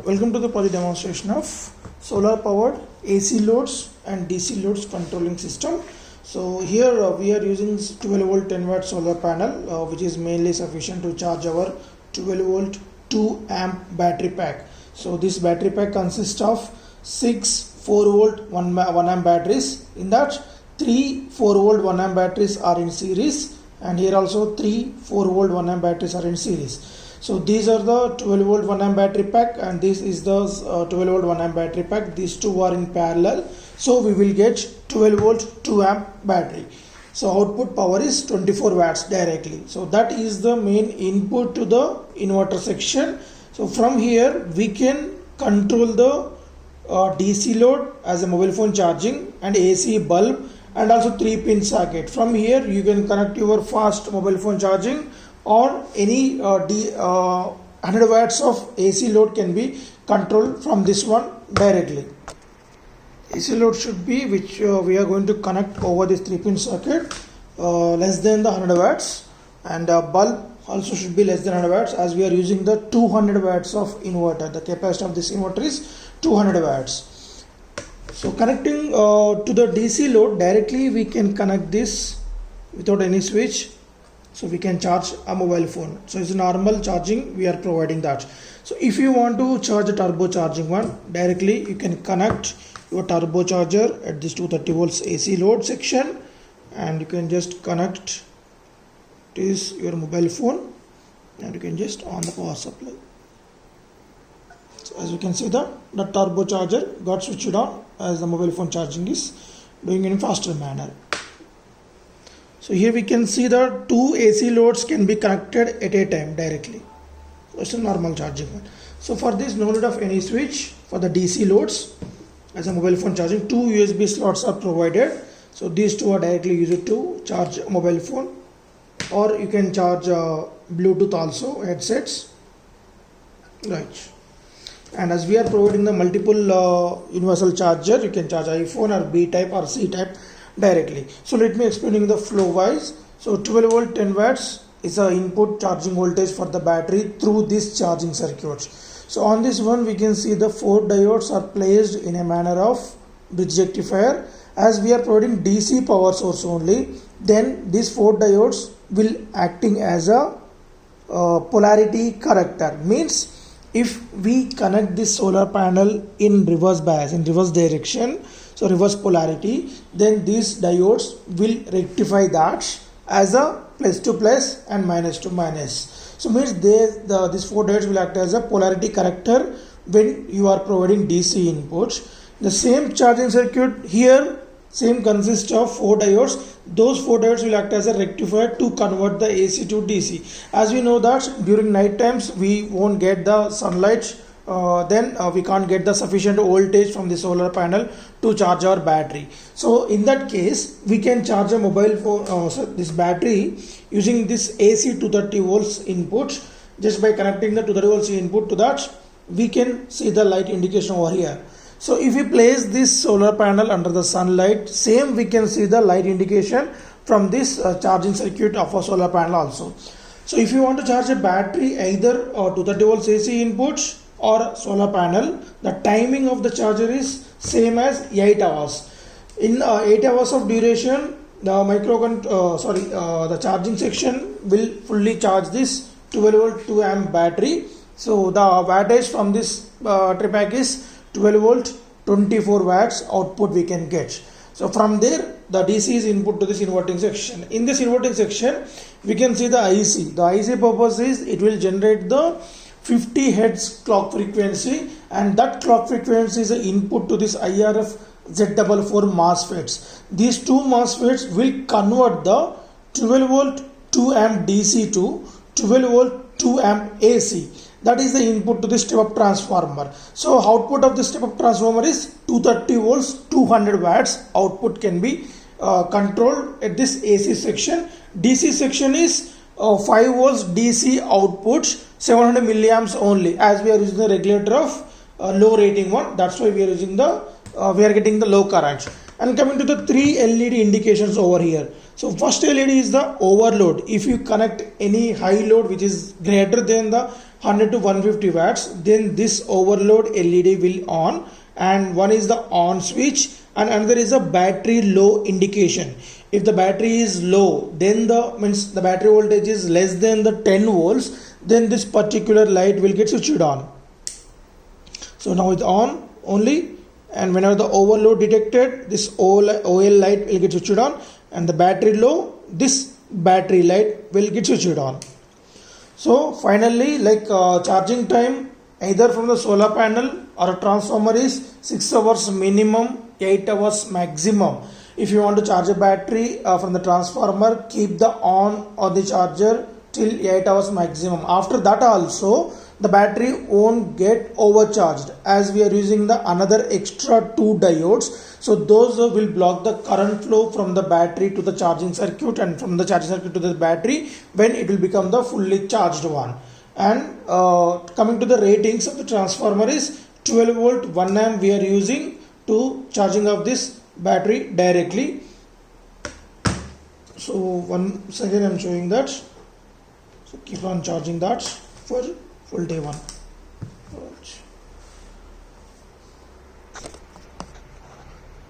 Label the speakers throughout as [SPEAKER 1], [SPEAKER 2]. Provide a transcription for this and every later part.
[SPEAKER 1] Welcome to the project demonstration of solar powered AC loads and DC loads controlling system. So here we are using 12 volt 10 watt solar panel which is mainly sufficient to charge our 12 volt 2 amp battery pack. So this battery pack consists of 6 4 volt 1 amp batteries. In that 3 4 volt 1 amp batteries are in series, and here also 3 4 volt 1 amp batteries are in series. So these are the 12 volt 1 amp battery pack, and this is the 12 volt 1 amp battery pack. These two are in parallel, so we will get 12 volt 2 amp battery. So output power is 24 watts directly. So that is the main input to the inverter section. So from here we can control the DC load as a mobile phone charging and AC bulb and also 3-pin socket. From here you can connect your fast mobile phone charging or any 100 watts of AC load can be controlled from this one directly. AC load should be which we are going to connect over this 3-pin circuit less than the 100 watts, and bulb also should be less than 100 watts as we are using the 200 watts of inverter. The capacity of this inverter is 200 watts. So connecting to the DC load directly, we can connect this without any switch. So we can charge a mobile phone. So it's a normal charging, we are providing that. So if you want to charge a turbo charging one directly, you can connect your turbo charger at this 230 volts AC load section, and you can just connect this your mobile phone, and you can just on the power supply. So as you can see, the turbo charger got switched on as the mobile phone charging is doing in a faster manner. So here we can see the two AC loads can be connected at a time directly. So it's a normal charging one. So for this, no need of any switch. For the DC loads as a mobile phone charging, two USB slots are provided. So these two are directly used to charge a mobile phone, or you can charge Bluetooth also headsets, right? And as we are providing the multiple universal charger, you can charge iPhone or B type or C type directly. So let me explaining the flow wise. So 12 volt 10 watts is the input charging voltage for the battery through this charging circuit. So on this one we can see the 4 diodes are placed in a manner of bridge rectifier. As we are providing DC power source only, then these 4 diodes will acting as a polarity corrector. Means if we connect this solar panel in reverse bias, in reverse direction, so reverse polarity, then these diodes will rectify that as a plus to plus and minus to minus. So means these 4 diodes will act as a polarity corrector when you are providing DC input. The same charging circuit here same consists of 4 diodes. Those 4 diodes will act as a rectifier to convert the AC to DC. As we know that during night times we won't get the sunlight, then we can't get the sufficient voltage from the solar panel to charge our battery. So in that case we can charge a mobile phone, this battery using this AC 230 volts input. Just by connecting the 230 volts input to that, we can see the light indication over here. So if we place this solar panel under the sunlight, same we can see the light indication from this charging circuit of a solar panel also. So if you want to charge a battery either 230 volts AC input or solar panel, the timing of the charger is same as 8 hours. In 8 hours of duration, the the charging section will fully charge this 12 volt 2 amp battery. So the wattage from this battery pack is 12 volt 24 watts output we can get. So from there the DC is input to this inverting section. In this inverting section we can see the IC. The IC purpose is it will generate the 50 hertz clock frequency, and that clock frequency is the input to this IRF Z44 MOSFETs. These two MOSFETs will convert the 12 volt 2 amp DC to 12 volt 2 amp AC. That is the input to the step-up transformer. So output of the step-up transformer is 230 volts 200 watts. Output can be controlled at this AC section. DC section is 5 volts DC output, 700 milliamps only, as we are using the regulator of low rating one. That's why we are using the we are getting the low current. And coming to the 3 LED indications over here. So first LED is the overload. If you connect any high load which is greater than the 100 to 150 watts, then this overload LED will on, and one is the on switch and another is a battery low indication. If the battery is low, then the battery voltage is less than the 10 volts, then this particular light will get switched on. So now it's on only, and whenever the overload detected, this OL light will get switched on, and the battery low, this battery light will get switched on. So finally, charging time either from the solar panel or a transformer is 6 hours minimum, 8 hours maximum. If you want to charge a battery from the transformer, keep the on or the charger till 8 hours maximum. After that also, the battery won't get overcharged, as we are using the another extra 2 diodes. So those will block the current flow from the battery to the charging circuit and from the charging circuit to the battery when it will become the fully charged one. And coming to the ratings of the transformer is 12 volt 1 amp we are using to charging of this battery directly. So once again I am showing that. So keep on charging that for full day one.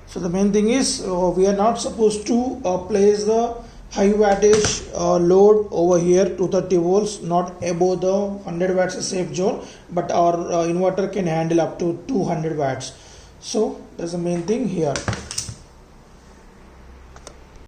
[SPEAKER 1] So the main thing is we are not supposed to place the high wattage load over here, 230 volts, not above the 100 watts is safe zone, but our inverter can handle up to 200 watts. So that's the main thing here.